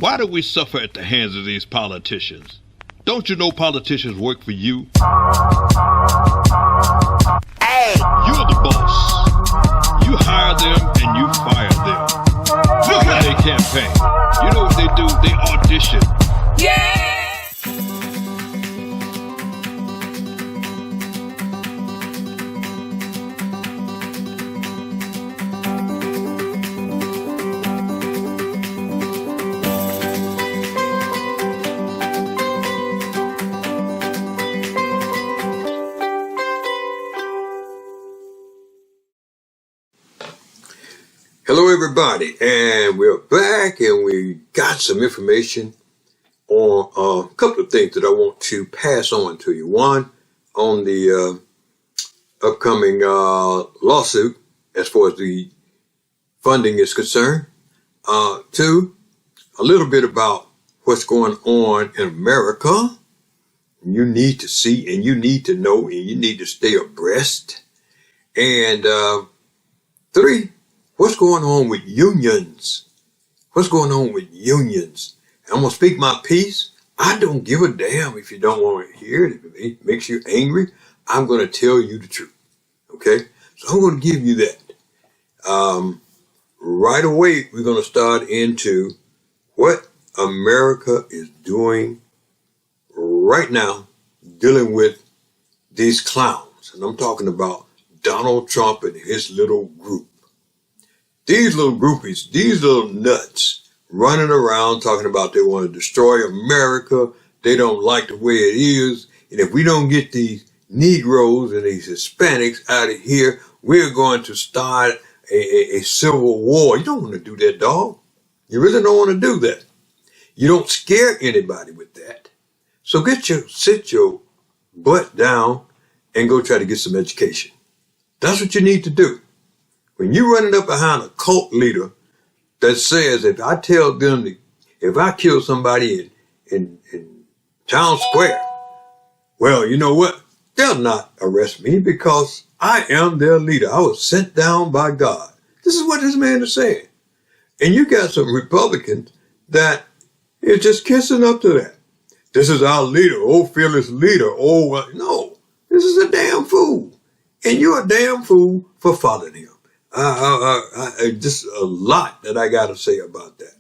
Why do we suffer at the hands of these politicians? Don't you know politicians work for you? Hey! You're the boss. You hire them and you fire them. Look at their campaign. You know what they do? They audition. Yeah! Hello everybody, and we're back and we got some information on a couple of things that I want to pass on to you. One, on the upcoming lawsuit as far as the funding is concerned. Two, a little bit about what's going on in America. You need to see and you need to know and you need to stay abreast. And three, what's going on with unions? What's going on with unions? I'm going to speak my piece. I don't give a damn if you don't want to hear it. If it makes you angry, I'm going to tell you the truth. Okay? So I'm going to give you that. Right away, we're going to start into what America is doing right now, dealing with these clowns. And I'm talking about Donald Trump and his little group. These little groupies, these little nuts running around talking about they want to destroy America. They don't like the way it is. And if we don't get these Negroes and these Hispanics out of here, we're going to start a civil war. You don't want to do that, dog. You really don't want to do that. You don't scare anybody with that. So sit your butt down and go try to get some education. That's what you need to do. When you're running up behind a cult leader that says, if I tell them, if I kill somebody in town square, well, you know what? They'll not arrest me because I am their leader. I was sent down by God. This is what this man is saying. And you got some Republicans that is just kissing up to that. This is our leader, oh, fearless leader. Oh, no, this is a damn fool. And you're a damn fool for following him. Just a lot that I got to say about that.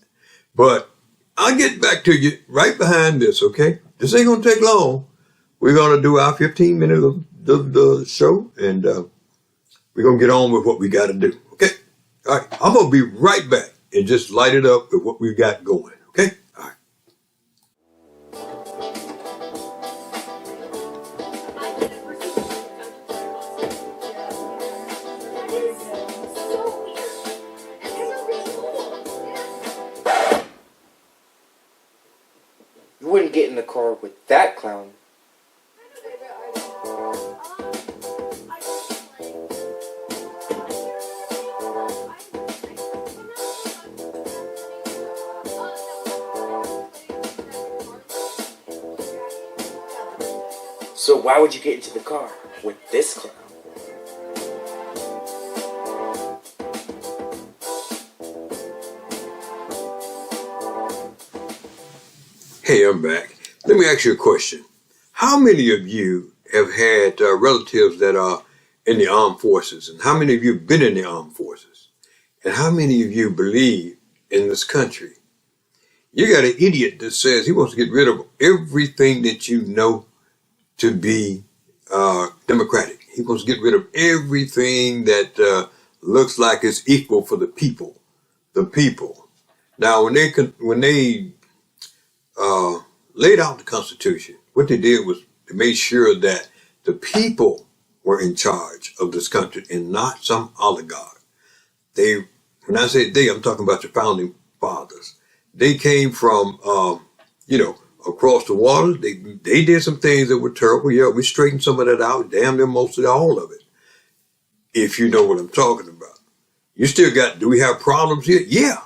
But I'll get back to you right behind this, okay? This ain't going to take long. We're going to do our 15 minutes of the show, and we're going to get on with what we got to do, okay? All right, I'm going to be right back and just light it up with what we got going, okay? All right. You wouldn't get in the car with that clown. So why would you get into the car with this clown? Hey, I'm back. Let me ask you a question. How many of you have had relatives that are in the armed forces? And how many of you have been in the armed forces? And how many of you believe in this country? You got an idiot that says he wants to get rid of everything that you know to be democratic. He wants to get rid of everything that looks like it's equal for the people. The people. Now, when they laid out the Constitution, what they did was they made sure that the people were in charge of this country and not some oligarch. When I say they, I'm talking about the founding fathers. They came from, across the water. They did some things that were terrible. Yeah, we straightened some of that out. Damn near most of all of it. If you know what I'm talking about. You still got, do we have problems here? Yeah.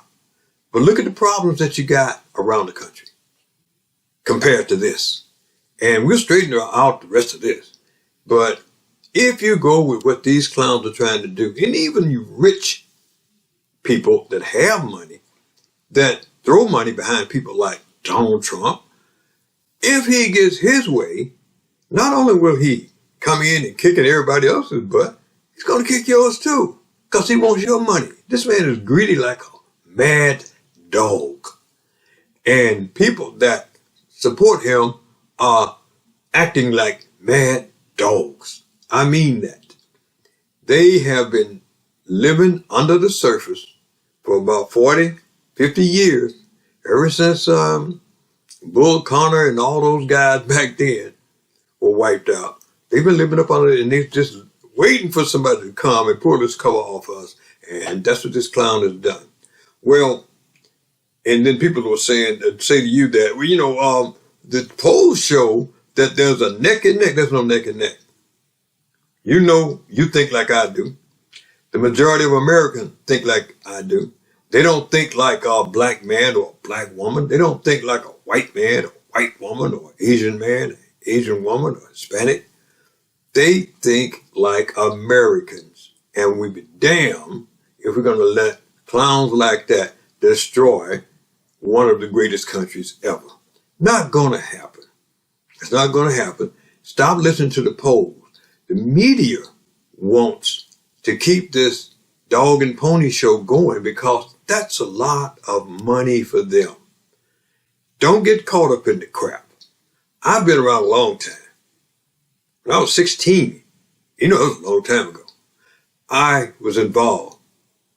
But look at the problems that you got around the country compared to this. And we'll straighten out the rest of this. But if you go with what these clowns are trying to do, and even you rich people that have money, that throw money behind people like Donald Trump. If he gets his way, not only will he come in and kicking everybody else's butt, he's going to kick yours too, because he wants your money. This man is greedy like a mad dog. And people that support him are acting like mad dogs. I mean that. They have been living under the surface for about 40, 50 years, ever since Bull Connor and all those guys back then were wiped out. They've been living up under it, and they're just waiting for somebody to come and pull this cover off us. And that's what this clown has done. Well, and then people will say to you that, well, you know, the polls show that there's a neck and neck. There's no neck and neck. You know, you think like I do. The majority of Americans think like I do. They don't think like a black man or a black woman. They don't think like a white man or a white woman or Asian man, Asian woman or Hispanic. They think like Americans. And we be damned if we're going to let clowns like that destroy one of the greatest countries ever. Not going to happen. It's not going to happen. Stop listening to the polls. The media wants to keep this dog and pony show going because that's a lot of money for them. Don't get caught up in the crap. I've been around a long time. When I was 16, you know, it was a long time ago, I was involved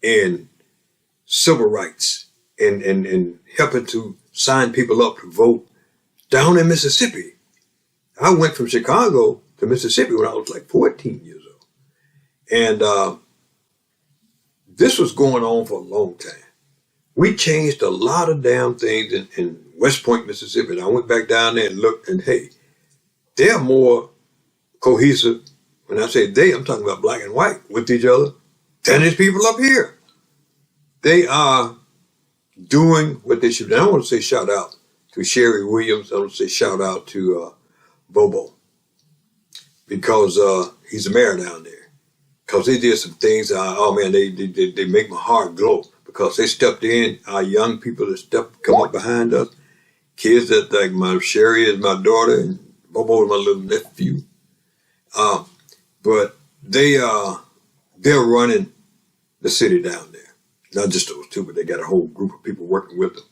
in civil rights and helping to sign people up to vote down in Mississippi. I went from Chicago to Mississippi when I was like 14 years old. And this was going on for a long time. We changed a lot of damn things in West Point, Mississippi. And I went back down there and looked, and hey, they're more cohesive. When I say they, I'm talking about black and white with each other than these people up here. They are doing what they should do. I want to say shout out to Sherry Williams. I want to say shout out to Bobo, because he's the mayor down there. Because they did some things, oh man, they make my heart glow, because they stepped in, our young people that come up behind us, kids that, like my Sherry is my daughter, and Bobo is my little nephew. But they're running the city down there. Not just those two, but they got a whole group of people working with them.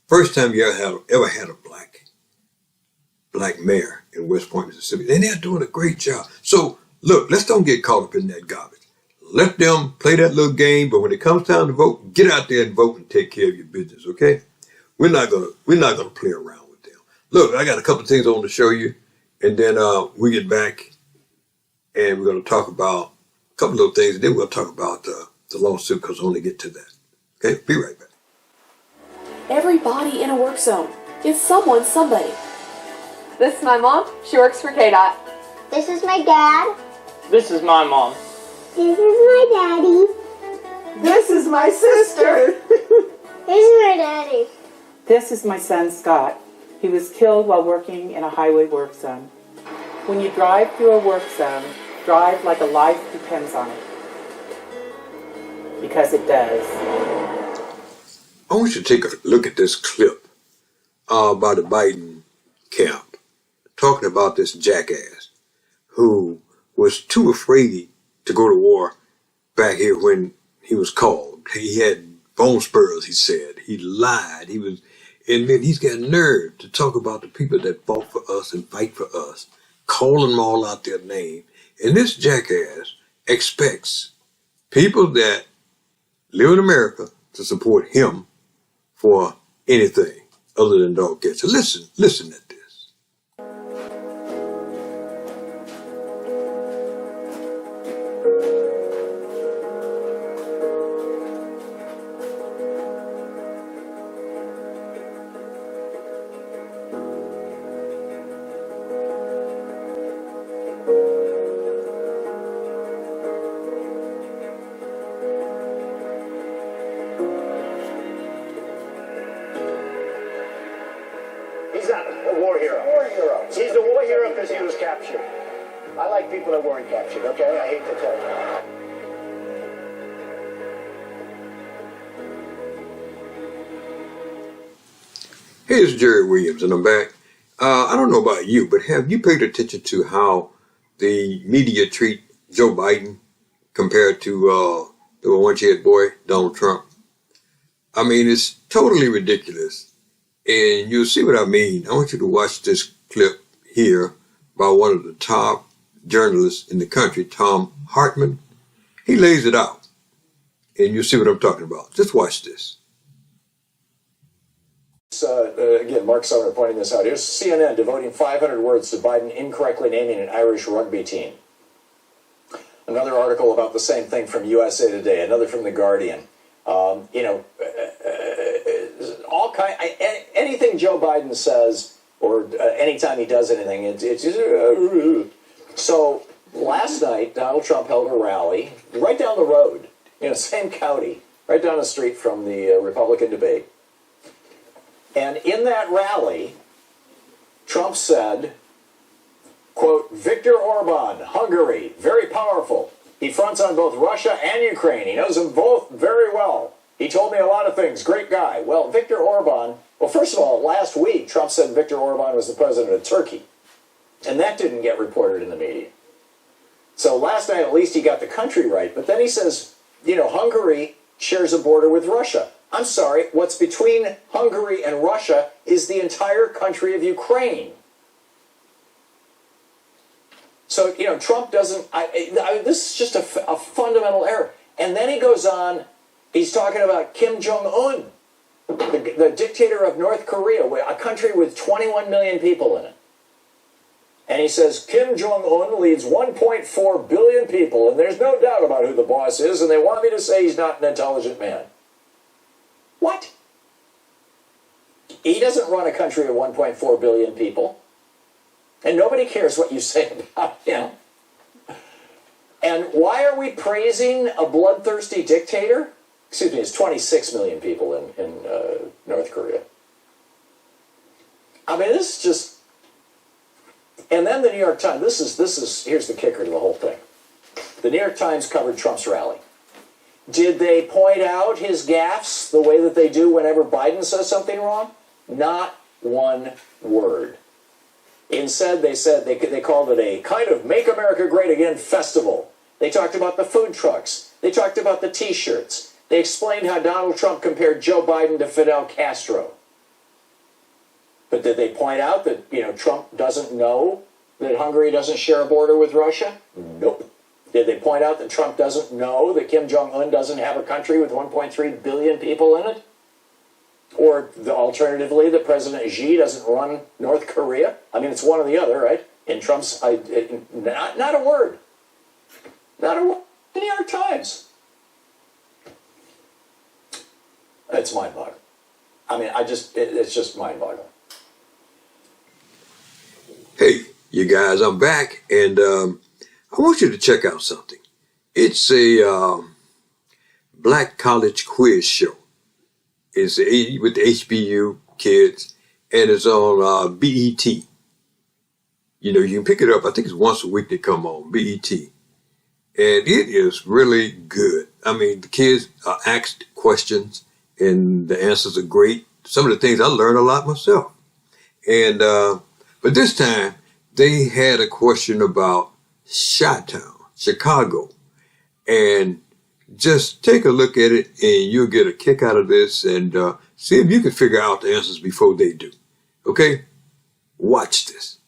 First time you ever had a black mayor in West Point, Mississippi. And they're doing a great job. So, look, let's don't get caught up in that garbage. Let them play that little game, but when it comes time to vote, get out there and vote and take care of your business, okay? We're not gonna play around with them. Look, I got a couple of things I want to show you, and then we get back and we're gonna talk about a couple of little things, and then we're gonna talk about the lawsuit, because I want to get to that. Okay, be right back. Everybody in a work zone is someone, somebody. This is my mom. She works for KDOT. This is my dad. This is my mom. This is my daddy. This is my sister. This is my daddy. This is my son, Scott. He was killed while working in a highway work zone. When you drive through a work zone, drive like a life depends on it. Because it does. I want you to take a look at this clip by the Biden camp, talking about this jackass who was too afraid to go to war back here when he was called. He had bone spurs, he said. He lied. And then he's got nerve to talk about the people that fought for us and fight for us, calling them all out their name. And this jackass expects people that live in America to support him for anything other than dog catcher. Listen at this. He's not a war hero. He's a war hero because he was captured. I like people that weren't captured, okay? I hate to tell you. Hey, it's Jerry Williams, and I'm back. I don't know about you, but have you paid attention to how the media treat Joe Biden compared to the one-head boy, Donald Trump? I mean, it's totally ridiculous. And you'll see what I mean. I want you to watch this clip here by one of the top journalists in the country, Tom Hartman. He lays it out. And you'll see what I'm talking about. Just watch this. Again, Mark Sumner pointing this out. Here's CNN devoting 500 words to Biden incorrectly naming an Irish rugby team. Another article about the same thing from USA Today. Another from The Guardian. All kind. Anything Joe Biden says, or anytime he does anything, it's so. Last night, Donald Trump held a rally right down the road, same county, right down the street from the Republican debate. And in that rally, Trump said, quote, Viktor Orban, Hungary, very powerful. He fronts on both Russia and Ukraine. He knows them both very well. He told me a lot of things. Great guy. Well, Viktor Orban, first of all, last week, Trump said Viktor Orban was the president of Turkey. And that didn't get reported in the media. So last night, at least he got the country right. But then he says, Hungary shares a border with Russia. I'm sorry, what's between Hungary and Russia is the entire country of Ukraine. So, Trump doesn't, this is just a fundamental error. And then he goes on, he's talking about Kim Jong-un, the dictator of North Korea, a country with 21 million people in it. And he says, Kim Jong-un leads 1.4 billion people, and there's no doubt about who the boss is, and they want me to say he's not an intelligent man. What? He doesn't run a country of 1.4 billion people. And nobody cares what you say about him. And why are we praising a bloodthirsty dictator? Excuse me, it's 26 million people in North Korea. I mean, this is just... And then the New York Times, here's the kicker to the whole thing. The New York Times covered Trump's rally. Did they point out his gaffes the way that they do whenever Biden says something wrong? Not one word. Instead, they called it a kind of Make America Great Again festival. They talked about the food trucks. They talked about the T-shirts. They explained how Donald Trump compared Joe Biden to Fidel Castro. But did they point out that, Trump doesn't know that Hungary doesn't share a border with Russia? Nope. Did they point out that Trump doesn't know that Kim Jong-un doesn't have a country with 1.3 billion people in it? Or alternatively, that President Xi doesn't run North Korea? I mean, it's one or the other, right? In Trump's, not a word. Not a word. The New York Times. It's mind-boggling. I mean, it's just mind-boggling. Hey, you guys, I'm back, and I want you to check out something. It's a black college quiz show. It's with the HBU kids, and it's on BET. You can pick it up. I think it's once a week they come on, BET. And it is really good. I mean, the kids are asked questions, and the answers are great. Some of the things I learned a lot myself. And but this time, they had a question about Chi-Town, Chicago. And just take a look at it, and you'll get a kick out of this, and see if you can figure out the answers before they do. Okay? Watch this.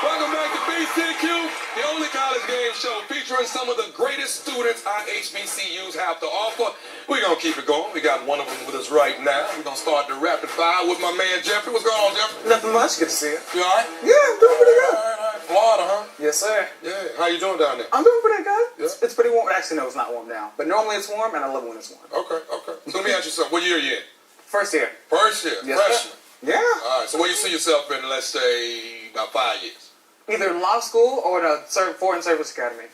Welcome back to BCQ, the only college game show featuring some of the greatest students our HBCUs have to offer. We're going to keep it going. We got one of them with us right now. We're going to start the rapid fire with my man Jeffrey. What's going on, Jeffrey? Nothing much. Good to see you. You all right? Yeah, I'm doing pretty good. All right. Florida, huh? Yes, sir. Yeah. How you doing down there? I'm doing pretty good. Yeah. It's pretty warm. Actually, no, it's not warm now. But normally it's warm, and I love when it's warm. Okay. So let me ask you something. What year are you in? First year. First year? Yes, freshman? Sir. Yeah. All right. So where you see yourself in, let's say, about 5 years? Either in law school or the Foreign Service Academy.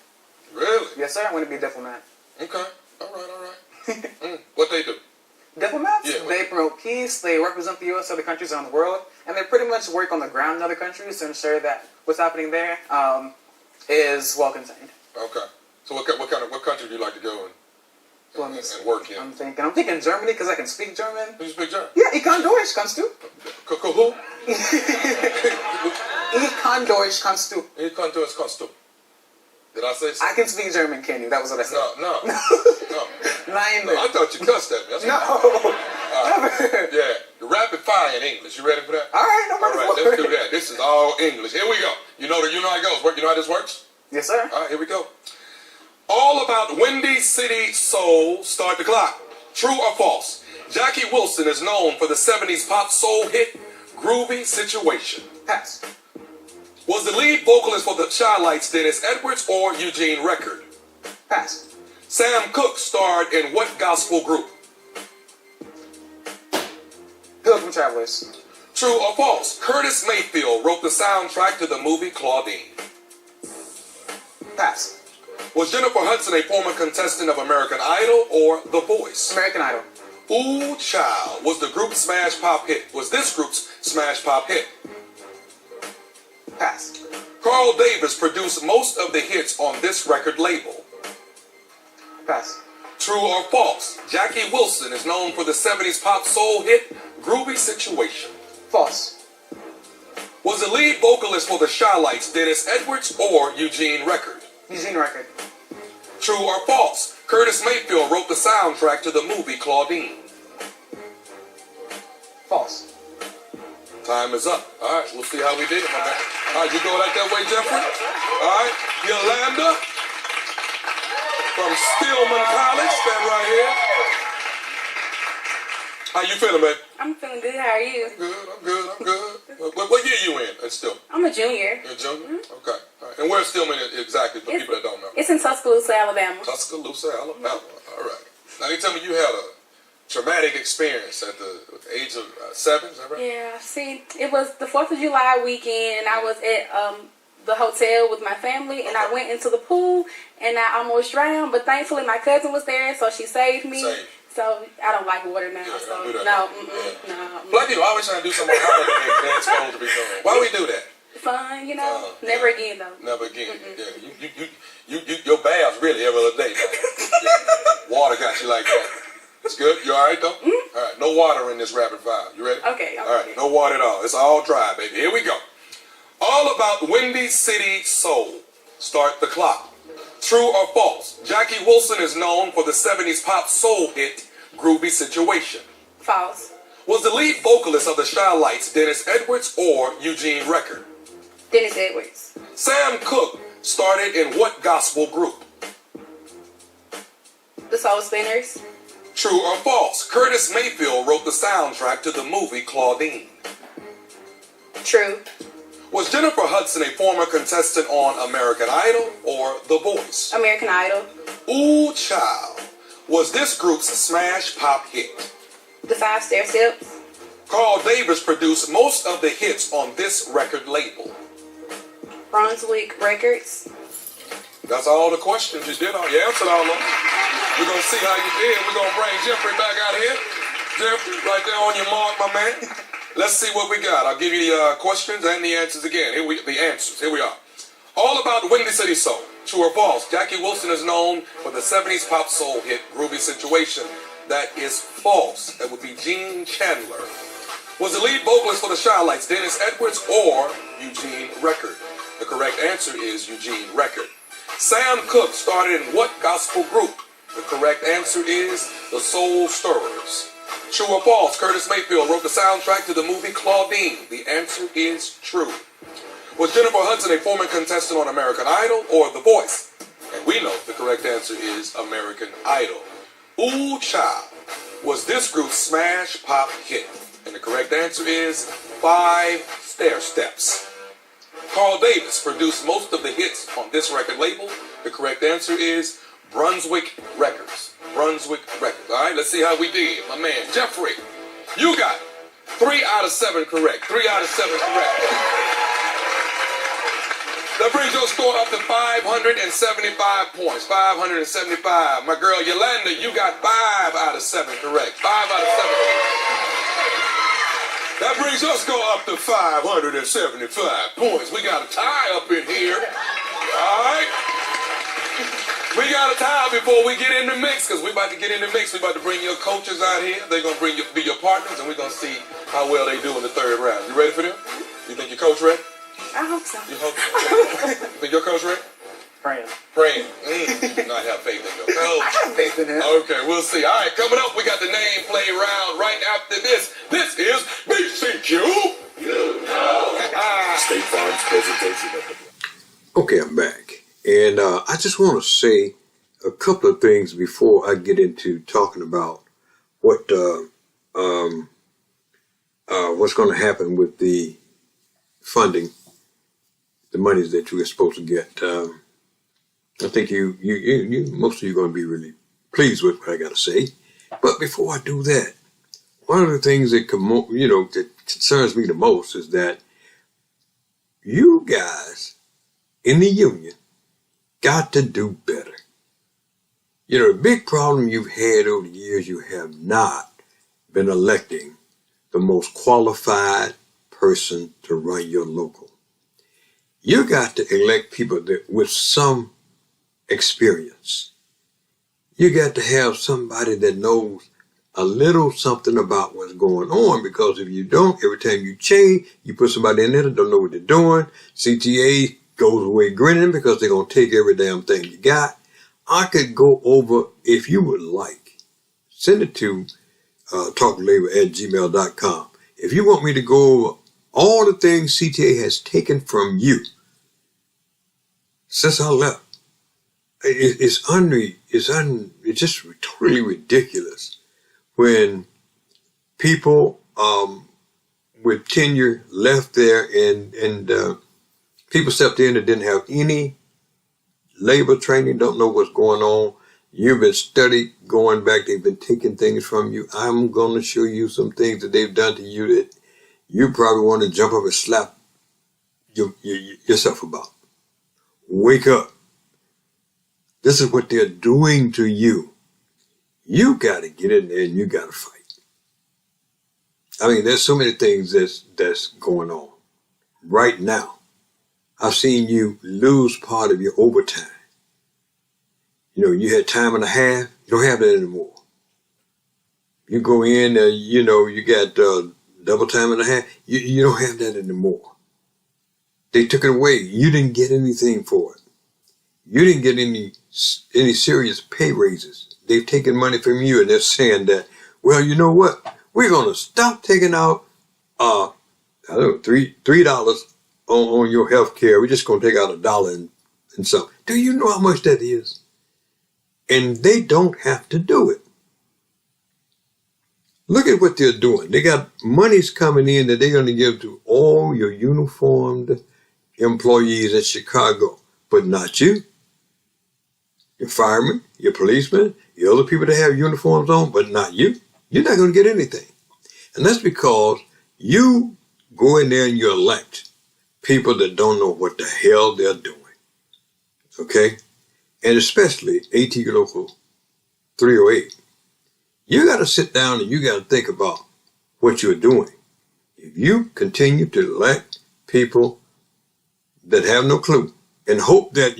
Really? Yes, sir. I want to be a diplomat. Okay. All right. What they do? Diplomats? Yeah, they promote peace, they represent the U.S. to other countries around the world, and they pretty much work on the ground in other countries to ensure that what's happening there is well contained. Okay. So what country do you like to go Well, and work in. I'm thinking Germany because I can speak German. You speak German? Yeah, ich kann Deutsch, kannst du? Who? Ich kann Deutsch, kannst du? You can't do it, can't do. Did I say so? I can speak German, can you? That was what I said. No. Nein. No, I thought you cussed at me. That's No. Never. Yeah, the rapid fire in English. You ready for that? All right, no All matter right, what. let's do that. This is all English. Here we go. You know how it goes. You know how this works? Yes, sir. All right, here we go. All about Windy City Soul. Start the clock. True or false? Jackie Wilson is known for the 70s pop soul hit Groovy Situation. Pass. Was the lead vocalist for the Shy Lights Dennis Edwards or Eugene Record? Pass. Sam Cooke starred in what gospel group? Pilgrim Travelers. True or false? Curtis Mayfield wrote the soundtrack to the movie Claudine. Pass. Was Jennifer Hudson a former contestant of American Idol or The Voice? American Idol. Ooh Child was the group's smash pop hit. Was this group's smash pop hit? Pass. Carl Davis produced most of the hits on this record label. Pass. True or false? Jackie Wilson is known for the 70s pop soul hit Groovy Situation. False. Was the lead vocalist for the Shy Lights Dennis Edwards or Eugene Record? Eugene Record. True or false? Curtis Mayfield wrote the soundtrack to the movie Claudine. False. Time is up. All right, we'll see how we did it, my man. All right, you go like that way, Jeffrey? All right, Yolanda from Stillman College, stand right here. How you feeling, babe? I'm feeling good. How are you? I'm good. What year you in at Stillman? I'm a junior. You're a junior? Okay. All right. And where's Stillman exactly for people that don't know? It's in Tuscaloosa, Alabama. Tuscaloosa, Alabama. All right. Now, you tell me you had a traumatic experience at the age of 7, is that right? Yeah, see, it was the 4th of July weekend, and I was at the hotel with my family, and I went into the pool, and I almost drowned, but thankfully my cousin was there, so she saved me. So I don't like water now, Yeah, so don't do that. no. Black people always trying to do something harder than they're supposed to be doing. Why we do that? Fun, you know. Never again, though. Never again. Yeah, your baths really every other day. Yeah. Water got you like that. It's good. You all right though? All right. No water in this rapid fire. You ready? Okay. All right. No water at all. It's all dry, baby. Here we go. All about Windy City Soul. Start the clock. True or false? Jackie Wilson is known for the 70s pop soul hit Groovy Situation. False. Was the lead vocalist of the Shy Lights Dennis Edwards or Eugene Record? Dennis Edwards. Sam Cooke started in what gospel group? The Soul Spinners. True or false? Curtis Mayfield wrote the soundtrack to the movie Claudine. True. Was Jennifer Hudson a former contestant on American Idol or The Voice? American Idol. Ooh Child was this group's smash pop hit. The 5 Stairsteps. Carl Davis produced most of the hits on this record label. Brunswick Records. That's all the questions you did. You answered all of them. We're going to see how you did. We're going to bring Jeffrey back out here. Jeffrey, right there on your mark, my man. Let's see what we got. I'll give you the questions and the answers again. Here we are. All about Windy City Soul. True or false? Jackie Wilson is known for the 70s pop soul hit Groovy Situation. That is false. That would be Gene Chandler. Was the lead vocalist for the Shy Lights Dennis Edwards or Eugene Record? The correct answer is Eugene Record. Sam Cooke started in what gospel group? The correct answer is the Soul Stirrers. True or false? Curtis Mayfield wrote the soundtrack to the movie Claudine. The answer is true. Was Jennifer Hudson a former contestant on American Idol or The Voice? And we know the correct answer is American Idol. Ooh Child was this group's smash pop hit. And the correct answer is 5 Stairsteps. Carl Davis produced most of the hits on this record label. The correct answer is Brunswick Records. Brunswick Records. All right, let's see how we did. My man, Jeffrey, you got 3 out of 7 correct. 3 out of 7 correct. That brings your score up to 575 points. 575. My girl Yolanda, you got 5 out of 7 correct. 5 out of 7. That brings your score up to 575 points. We got a tie up in here. All right. We got a time before we get in the mix, because we about to get in the mix. We about to bring your coaches out here. They're going to be your partners, and we're going to see how well they do in the third round. You ready for them? You think your coach ready? I hope so. You hope so? You think your coach ready? Praying. Praying. You do not have faith in your coach. I have faith in him. Okay, we'll see. All right, coming up, we got the name play round right after this. This is BCQ. You know. State Farm's presentation of the Okay, I'm back. And I just want to say a couple of things before I get into talking about what's going to happen with the funding, the monies that you were supposed to get. I think you most of you are going to be really pleased with what I got to say. But before I do that, one of the things that that concerns me the most is that you guys in the union got to do better. You know, the big problem you've had over the years, you have not been electing the most qualified person to run your local. You got to elect people that with some experience. You got to have somebody that knows a little something about what's going on, because if you don't, every time you change, you put somebody in there that don't know what they're doing. CTA goes away grinning because they're going to take every damn thing you got. I could go over, if you would like, send it to talklabor@gmail.com. If you want me to go over all the things CTA has taken from you since I left, it's just totally ridiculous when people with tenure left there and people stepped in that didn't have any labor training, don't know what's going on. You've been studied going back. They've been taking things from you. I'm going to show you some things that they've done to you that you probably want to jump up and slap yourself about. Wake up. This is what they're doing to you. You got to get in there and you got to fight. I mean, there's so many things that's going on right now. I've seen you lose part of your overtime. You know, you had time and a half. You don't have that anymore. You go in, you got double time and a half. You don't have that anymore. They took it away. You didn't get anything for it. You didn't get any serious pay raises. They've taken money from you, and they're saying that, well, you know what? We're going to stop taking out, $3 on your health care. We're just going to take out $1 and something. Do you know how much that is? And they don't have to do it. Look at what they're doing. They got monies coming in that they're going to give to all your uniformed employees in Chicago, but not you. Your firemen, your policemen, your other people that have uniforms on, but not you. You're not going to get anything. And that's because you go in there and you elect people that don't know what the hell they're doing. Okay? And especially AT Local 308. You got to sit down and you got to think about what you're doing. If you continue to elect people that have no clue and hope that,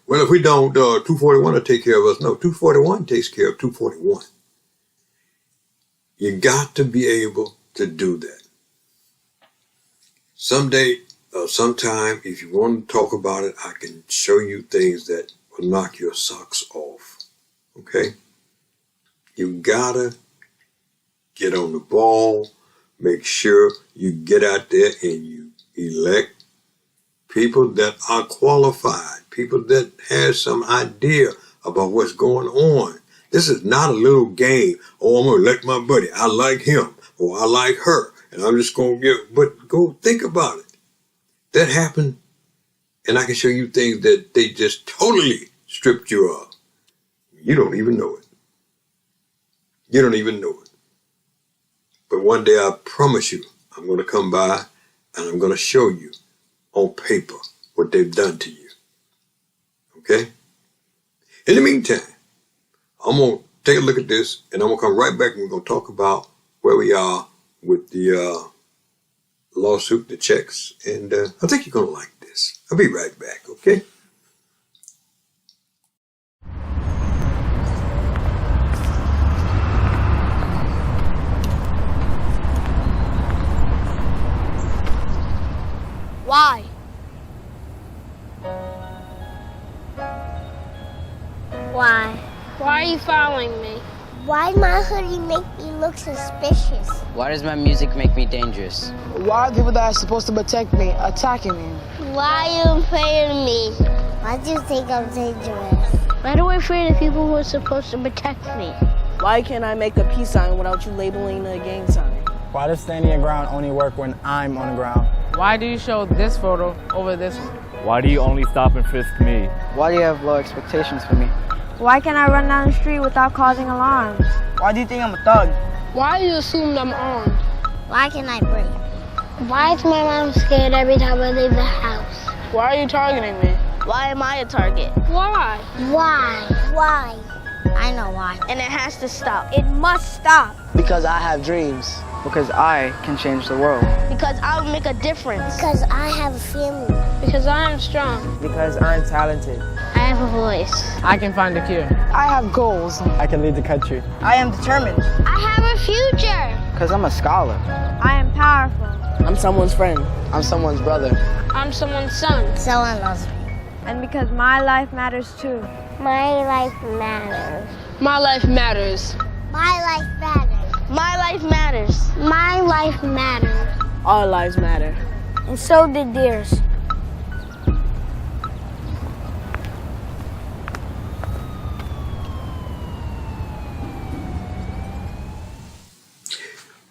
well, if we don't, 241 will take care of us. No, 241 takes care of 241. You got to be able to do that. Someday, sometime, if you want to talk about it, I can show you things that will knock your socks off. Okay? You gotta get on the ball, make sure you get out there and you elect people that are qualified, people that have some idea about what's going on. This is not a little game. Oh, I'm going to elect my buddy. I like him or I like her. And I'm just going to but go think about it. That happened. And I can show you things that they just totally stripped you of. You don't even know it. You don't even know it. But one day I promise you, I'm going to come by and I'm going to show you on paper what they've done to you. Okay? In the meantime, I'm going to take a look at this and I'm going to come right back and we're going to talk about where we are with the lawsuit, the checks, and I think you're going to like this. I'll be right back, okay? Why? Why? Why are you following me? Why my hoodie make me look suspicious? Why does my music make me dangerous? Why are people that are supposed to protect me attacking me? Why are you afraid of me? Why do you think I'm dangerous? Why do I afraid of people who are supposed to protect me? Why can't I make a peace sign without you labeling it a gang sign? Why does standing your ground only work when I'm on the ground? Why do you show this photo over this one? Why do you only stop and frisk me? Why do you have low expectations for me? Why can't I run down the street without causing alarms? Why do you think I'm a thug? Why do you assume I'm armed? Why can I breathe? Why is my mom scared every time I leave the house? Why are you targeting me? Why am I a target? Why? Why? I know why. And it has to stop. It must stop. Because I have dreams. Because I can change the world. Because I'll make a difference. Because I have a family. Because I am strong. Because I'm talented. I have a voice. I can find a cure. I have goals. I can lead the country. I am determined. I have a future. Because I'm a scholar. I am powerful. I'm someone's friend. I'm someone's brother. I'm someone's son. Someone loves me. And because my life matters too. My life matters. My life matters. My life matters. My life matters. My life matters. Our lives matter. And so did theirs.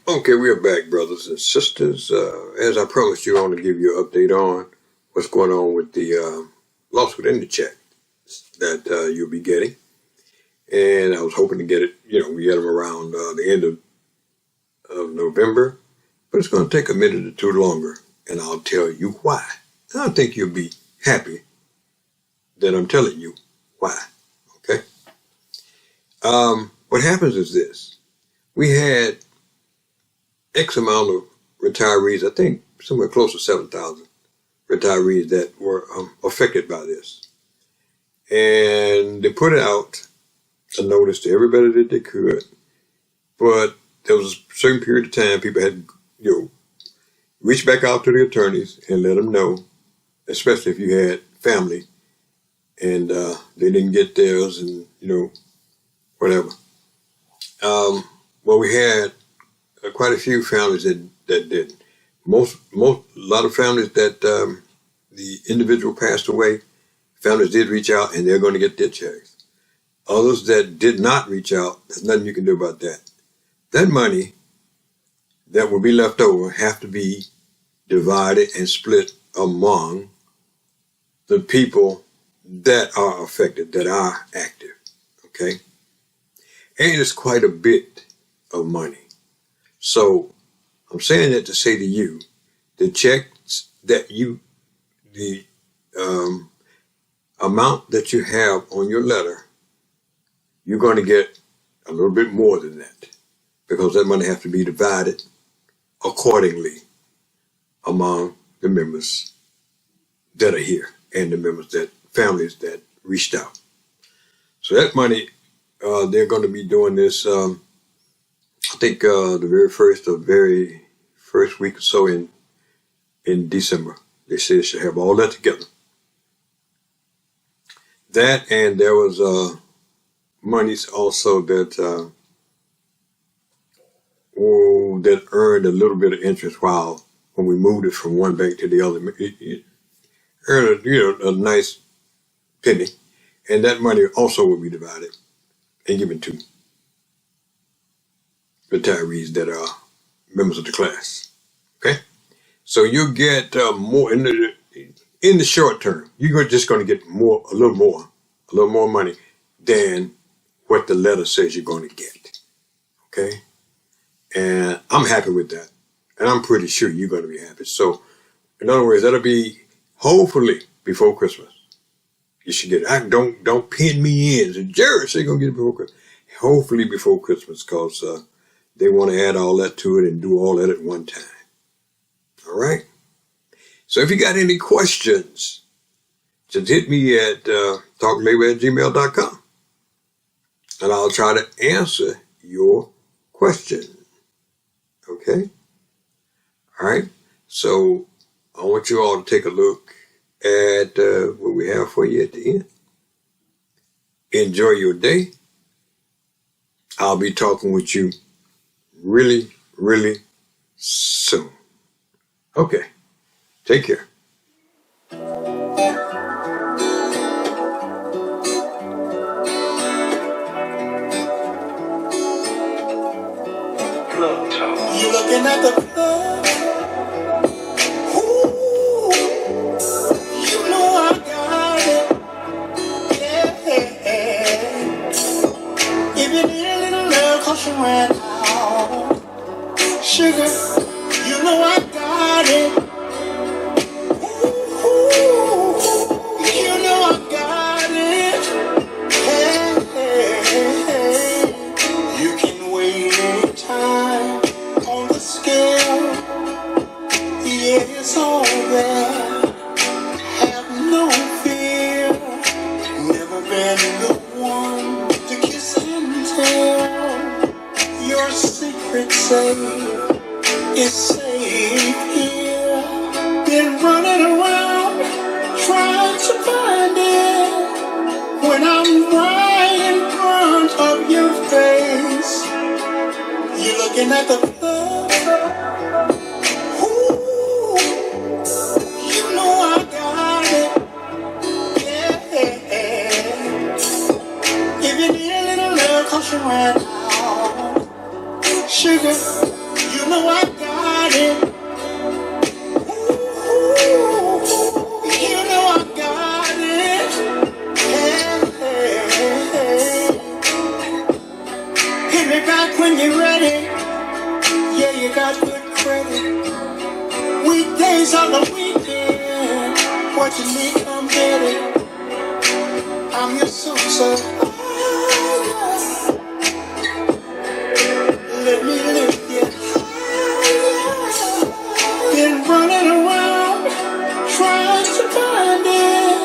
Okay, we are back, brothers and sisters. As I promised you, I want to give you an update on what's going on with the lawsuit in the check that you'll be getting. And I was hoping to get it, we get them around the end of November. But it's going to take a minute or two longer, and I'll tell you why. And I think you'll be happy that I'm telling you why, okay? What happens is this. We had X amount of retirees, I think somewhere close to 7,000 retirees that were affected by this. And they put out a notice to everybody that they could, but there was a certain period of time people had, reach back out to the attorneys and let them know, especially if you had family and they didn't get theirs and, whatever. Well, we had quite a few families that didn't. A lot of families that the individual passed away, families did reach out and they're going to get their checks. Others that did not reach out, there's nothing you can do about that. That money that will be left over have to be divided and split among the people that are affected, that are active, okay? And it's quite a bit of money. So I'm saying that to say to you, the checks that the amount that you have on your letter, you're going to get a little bit more than that because that money has to be divided accordingly among the members that are here and the families that reached out. So that money, they're going to be doing this, I think the very first week or so in December. They say they should have all that together. That, and there was monies also that that earned a little bit of interest when we moved it from one bank to the other. It earned a nice penny, and that money also will be divided and given to retirees that are members of the class. Okay, so you get more in the short term. You're just going to get a little more money than what the letter says you're going to get. Okay, and I'm happy with that, and I'm pretty sure you're going to be happy. So, in other words, that'll be hopefully before Christmas. You should get it. Don't pin me in. So Jared said you're going to get it before Christmas. Hopefully before Christmas, because they want to add all that to it and do all that at one time. All right? So if you got any questions, just hit me at talklabor@gmail.com. And I'll try to answer your question. Okay? All right? So I want you all to take a look at what we have for you at the end. Enjoy your day. I'll be talking with you really, really soon. Okay. Take care. You looking at the club? Ooh, you know I got it. Yeah. If you need a little love, 'cause you ran out. Sugar, you know I got it. Ooh, you know I got it. Hey, you can wait anytime on the scale. Yeah, it's all there. Have no fear. Never been the one to kiss and tell. Your secret safe is safe here. Been running around trying to find it. When I'm right in front of your face, you're looking at the club. Ooh, you know I got it. Yeah. If you need a little love, 'cause you ran out. Sugar, you know I got it. Ooh, you know I got it. Hey. Hit me back when you're ready. Yeah, you got good credit. Weekdays on the weekend. What you need, come get it. I'm your so-so. Let me lift you higher. Been running around trying to find it.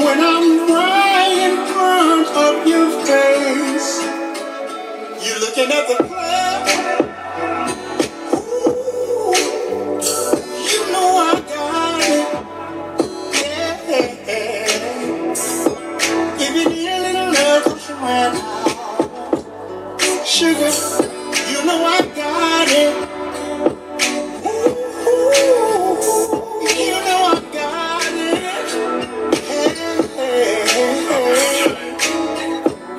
When I'm right in front of your face, you're looking at the club. Ooh, you know I got it. Yeah. If you need a little love, 'cause you ran out. Sugar, you know I got it. Ooh, you know I got it. Hey.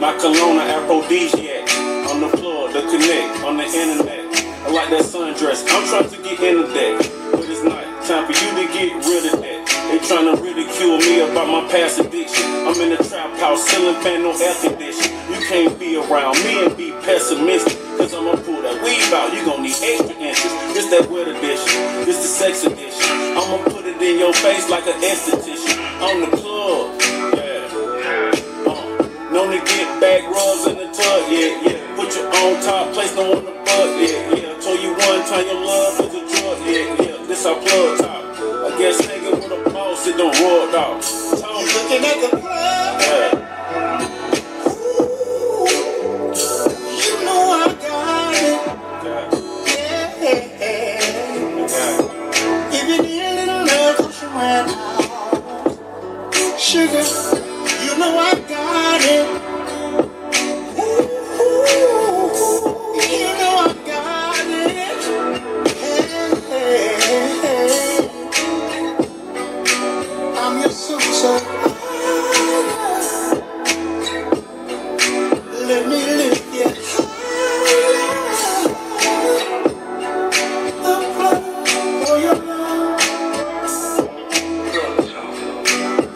My Kelowna aphrodisiac. On the floor, the connect, on the internet. I like that sundress. I'm trying to get into that. But it's not time for you to get rid of that. They trying to ridicule me about my past addiction. I'm in a trap house, ceiling fan, no air condition. You can't be around me and be pessimistic. 'Cause I'ma pull that weave out, you gon' need extra inches. This that wet edition, this the sex edition. I'ma put it in your face like an esthetician. On the club, yeah. Known to get back rubs in the tub, yeah. Put your own top, place no on the butt, yeah. Told you one time your love is a drug, yeah. This our plug top. I guess hanging with a boss, it don't roll dog. You looking at the club? Yeah. You know I got it. Yeah. If you need a little love, 'cause you ran out. Sugar, you know I got it. Ooh, you know I got it. Hey. I'm your so-so. Let me lift you higher. Apply for your love.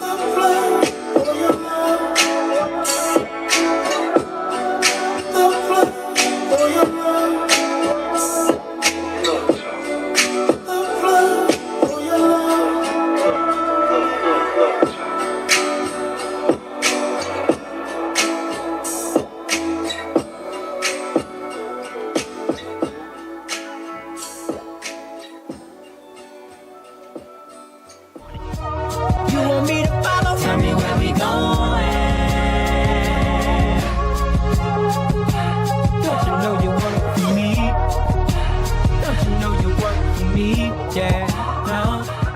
Apply for your love. Apply for your love. Apply for your love. You want me to follow? Tell me where we going. Don't you know you work for me? Don't you know you work for me? Yeah, no.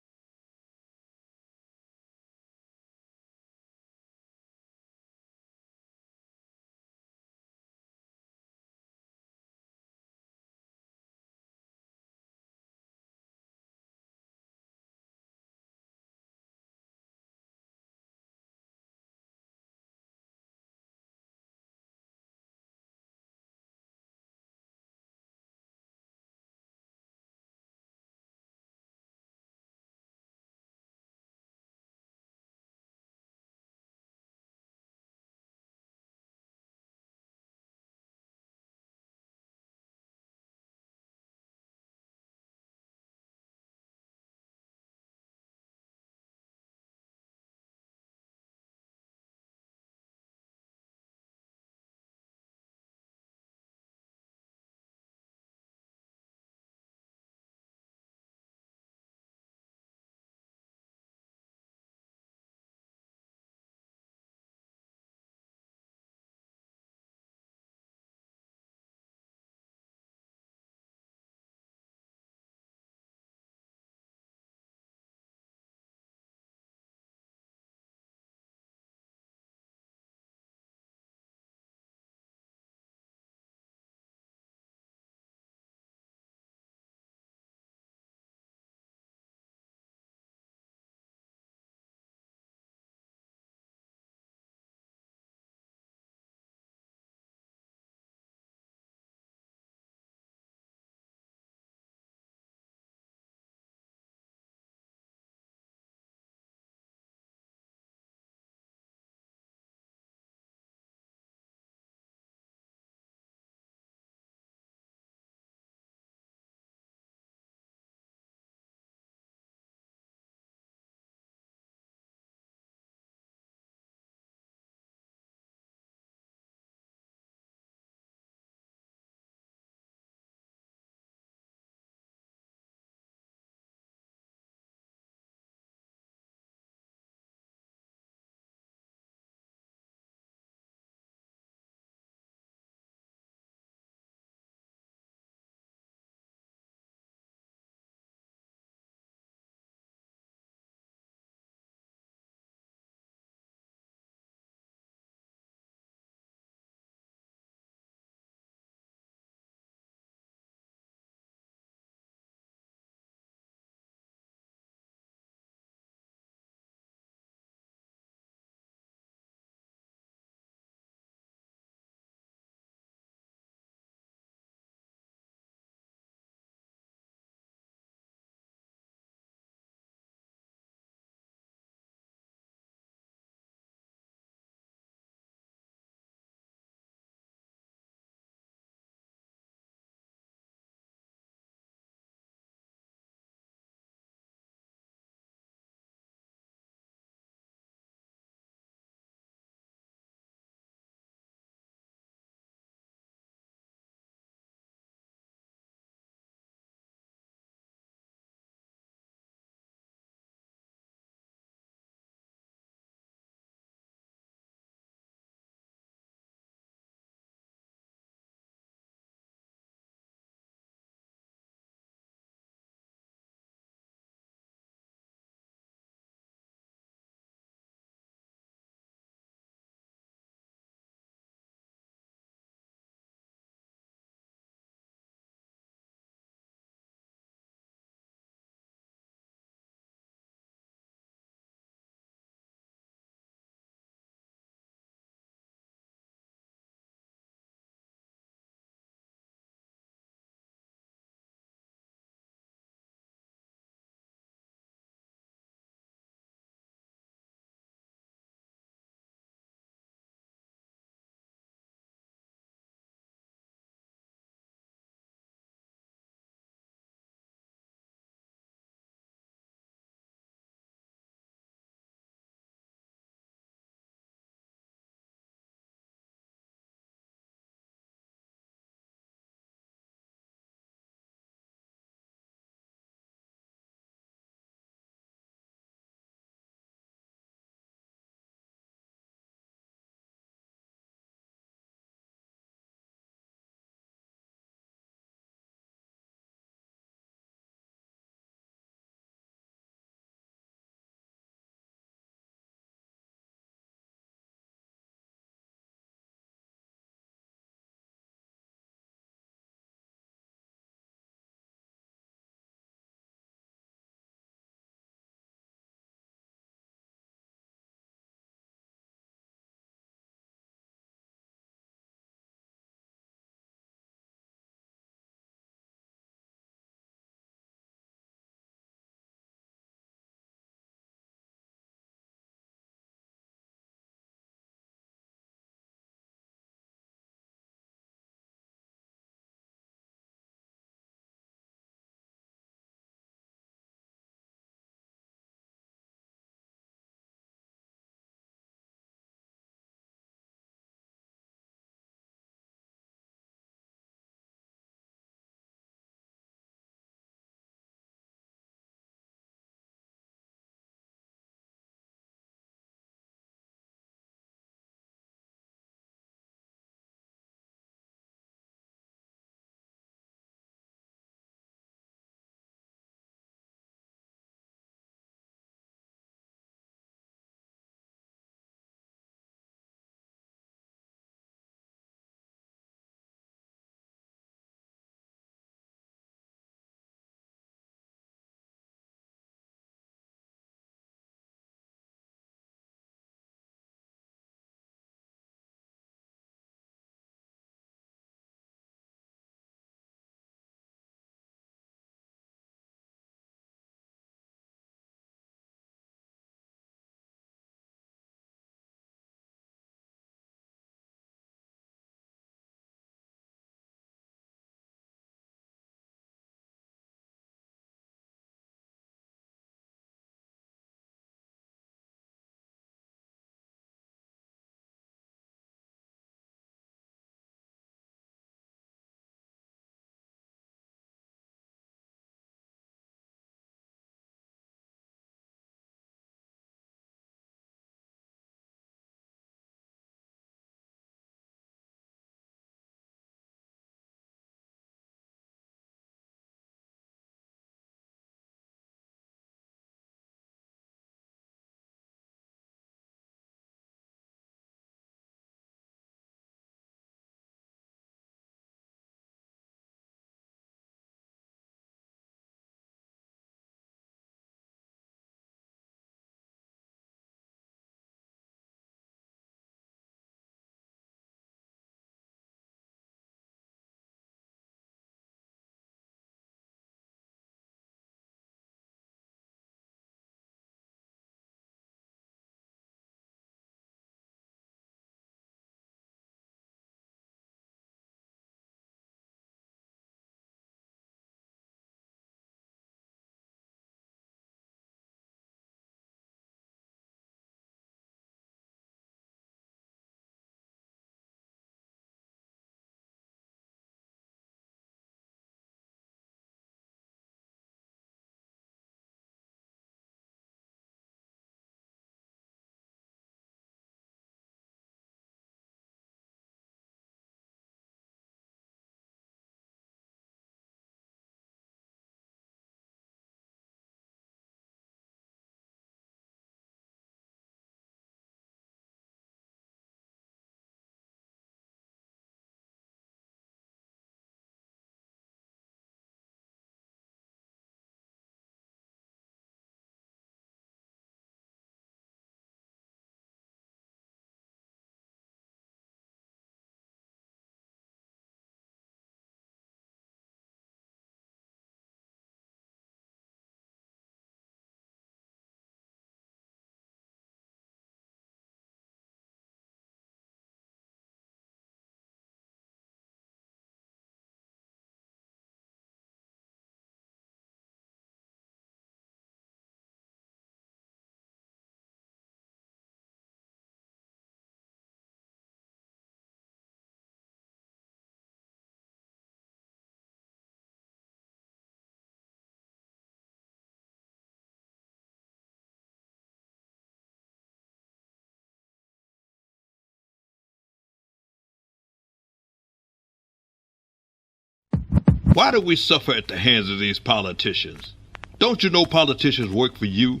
Why do we suffer at the hands of these politicians? Don't you know politicians work for you?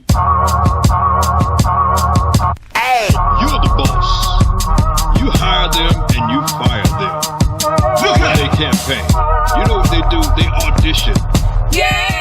Hey! You're the boss. You hire them and you fire them. Look how they campaign. You know what they do? They audition. Yeah!